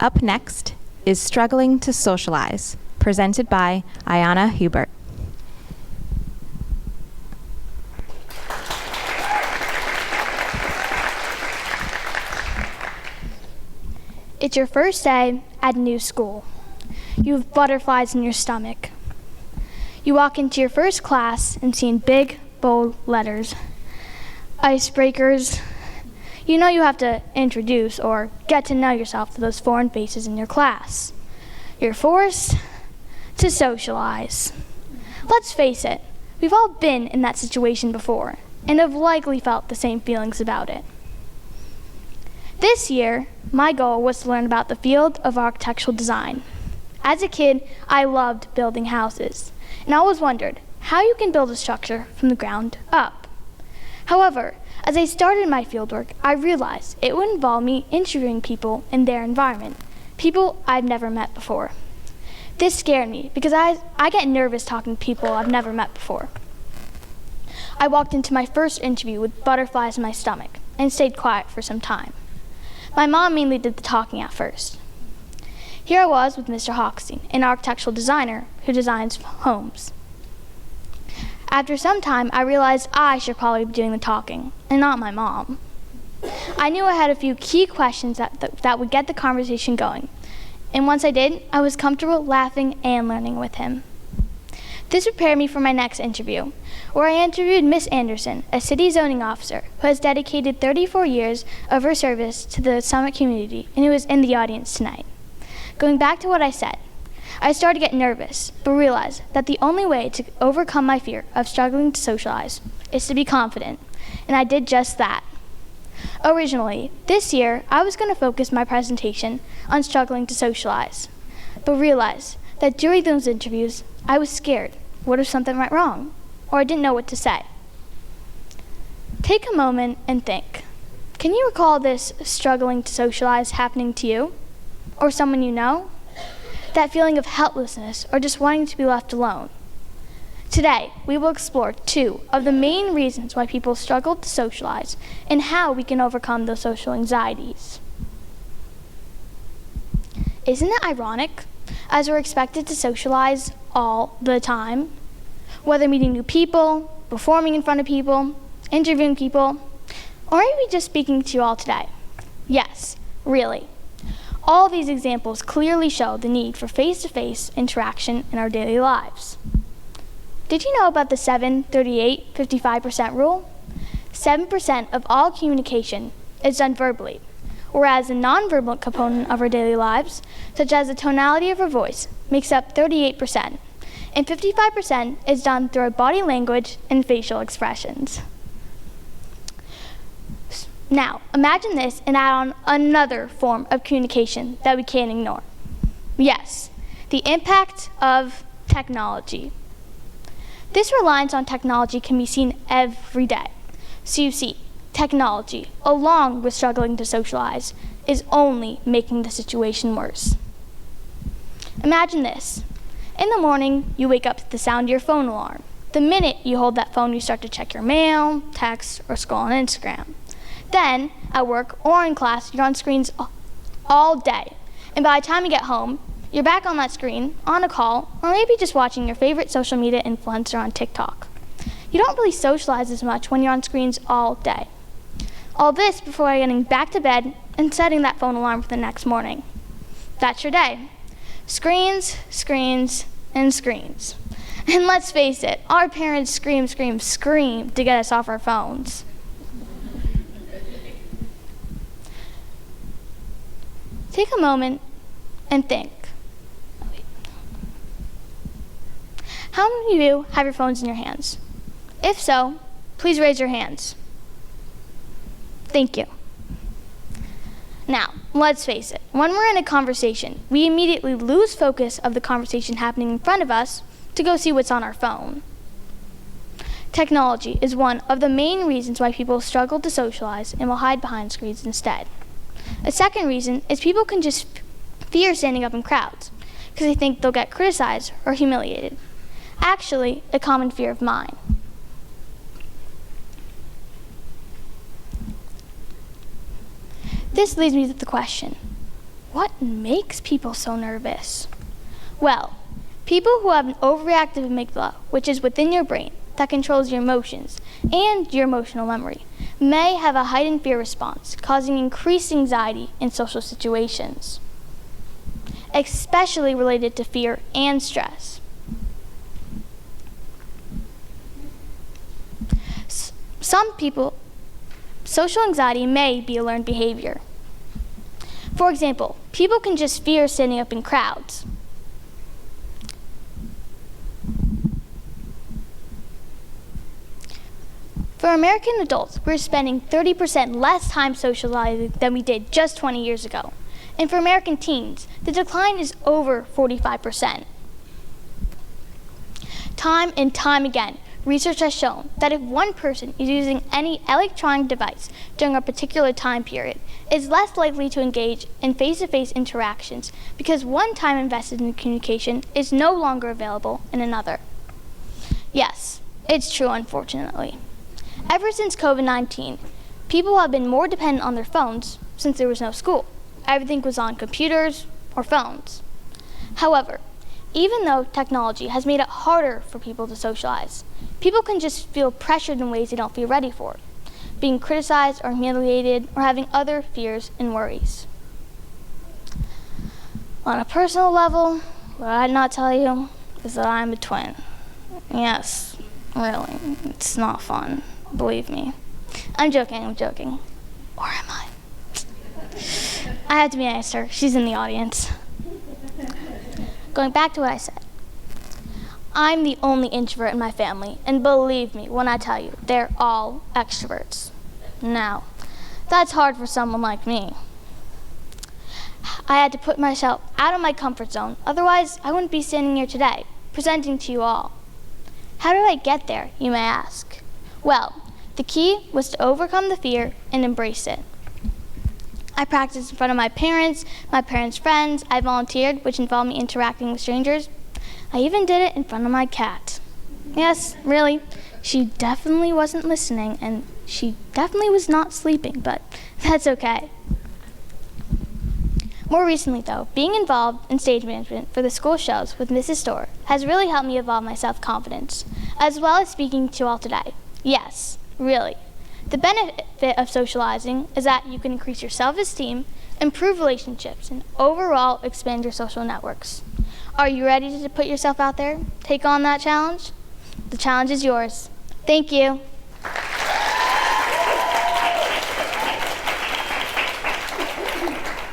Up next is Struggling to Socialize, presented by Ayanna Hubert. It's your first day at a new school. You have butterflies in your stomach. You walk into your first class and see in big, bold letters, icebreakers. You know you have to introduce or get to know yourself to those foreign faces in your class. You're forced to socialize. Let's face it, we've all been in that situation before and have likely felt the same feelings about it. This year, my goal was to learn about the field of architectural design. As a kid, I loved building houses, and I always wondered how you can build a structure from the ground up. However, as I started my fieldwork, I realized it would involve me interviewing people in their environment, people I've never met before. This scared me because I get nervous talking to people I've never met before. I walked into my first interview with butterflies in my stomach and stayed quiet for some time. My mom mainly did the talking at first. Here I was with Mr. Hochstein, an architectural designer who designs homes. After some time, I realized I should probably be doing the talking, and not my mom. I knew I had a few key questions that would get the conversation going, and once I did, I was comfortable laughing and learning with him. This prepared me for my next interview, where I interviewed Miss Anderson, a city zoning officer who has dedicated 34 years of her service to the Summit community and who is in the audience tonight. Going back to what I said, I started to get nervous, but realized that the only way to overcome my fear of struggling to socialize is to be confident, and I did just that. Originally, this year, I was going to focus my presentation on struggling to socialize, but realized that during those interviews, I was scared. What if something went wrong? Or I didn't know what to say. Take a moment and think. Can you recall this struggling to socialize happening to you? Or someone you know? That feeling of helplessness or just wanting to be left alone. Today, we will explore 2 of the main reasons why people struggle to socialize and how we can overcome those social anxieties. Isn't it ironic, as we're expected to socialize all the time? Whether meeting new people, performing in front of people, interviewing people, or maybe just speaking to you all today. Yes, really. All these examples clearly show the need for face-to-face interaction in our daily lives. Did you know about the 7-38-55% rule? 7% of all communication is done verbally, whereas the nonverbal component of our daily lives, such as the tonality of our voice, makes up 38%, and 55% is done through our body language and facial expressions. Now, imagine this and add on another form of communication that we can't ignore. Yes, the impact of technology. This reliance on technology can be seen every day. So you see, technology, along with struggling to socialize, is only making the situation worse. Imagine this. In the morning, you wake up to the sound of your phone alarm. The minute you hold that phone, you start to check your mail, text, or scroll on Instagram. Then, at work or in class, you're on screens all day. And by the time you get home, you're back on that screen, on a call, or maybe just watching your favorite social media influencer on TikTok. You don't really socialize as much when you're on screens all day. All this before getting back to bed and setting that phone alarm for the next morning. That's your day. Screens, screens, and screens. And let's face it, our parents scream, scream, scream to get us off our phones. Take a moment and think. How many of you have your phones in your hands? If so, please raise your hands. Thank you. Now, let's face it, when we're in a conversation, we immediately lose focus of the conversation happening in front of us to go see what's on our phone. Technology is one of the main reasons why people struggle to socialize and will hide behind screens instead. A second reason is people can just fear standing up in crowds because they think they'll get criticized or humiliated. Actually, a common fear of mine. This leads me to the question, What makes people so nervous? Well, people who have an overreactive amygdala, which is within your brain, that controls your emotions and your emotional memory, may have a heightened fear response, causing increased anxiety in social situations, especially related to fear and stress. Some people, social anxiety may be a learned behavior. For example, people can just fear standing up in crowds. For American adults, we're spending 30% less time socializing than we did just 20 years ago. And for American teens, the decline is over 45%. Time and time again, research has shown that if one person is using any electronic device during a particular time period, is less likely to engage in face-to-face interactions because one time invested in communication is no longer available in another. Yes, it's true, unfortunately. Ever since COVID-19, people have been more dependent on their phones since there was no school. Everything was on computers or phones. However, even though technology has made it harder for people to socialize, people can just feel pressured in ways they don't feel ready for, being criticized or humiliated or having other fears and worries. On a personal level, what I'd not tell you is that I'm a twin. Yes, really, it's not fun. Believe me. I'm joking. Or am I? I have to be nice to her. She's in the audience. Going back to what I said. I'm the only introvert in my family, and believe me when I tell you, they're all extroverts. Now, that's hard for someone like me. I had to put myself out of my comfort zone, otherwise I wouldn't be standing here today, presenting to you all. How did I get there, you may ask? Well, the key was to overcome the fear and embrace it. I practiced in front of my parents' friends. I volunteered, which involved me interacting with strangers. I even did it in front of my cat. Yes, really, she definitely wasn't listening, and she definitely was not sleeping, but that's okay. More recently, though, being involved in stage management for the school shows with Mrs. Storr has really helped me evolve my self-confidence, as well as speaking to you all today. Yes, really. The benefit of socializing is that you can increase your self-esteem, improve relationships, and overall expand your social networks. Are you ready to put yourself out there? Take on that challenge? The challenge is yours. Thank you.